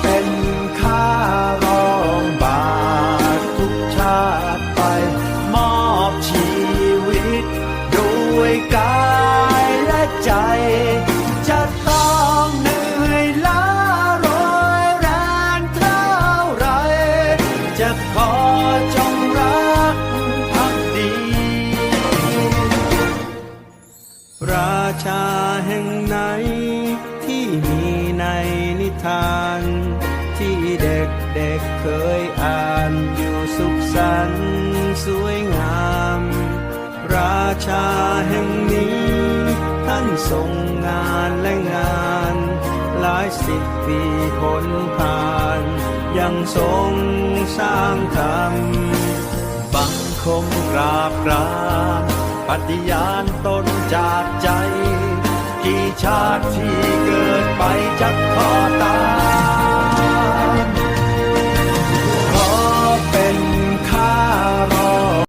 เป็นข้ารองบาททุกชาติไปมอบชีวิตด้วยกายและใจจะต้องเหนื่อยล้าร้อยแรงเท่าไรจะขอจงรักภักดีราชาแห่งไหนที่มีในนิทานที่เด็กๆเคยอ่านอยู่สุขสันต์สวยงามราชาแห่งนี้ท่านทรงงานและงานหลายสิบปีพ้นผ่านยังทรงสร้างธรรมบังคมกราบกรานปฏิญาณตนจากใจกี่ชาติที่เกิดไปจะขอ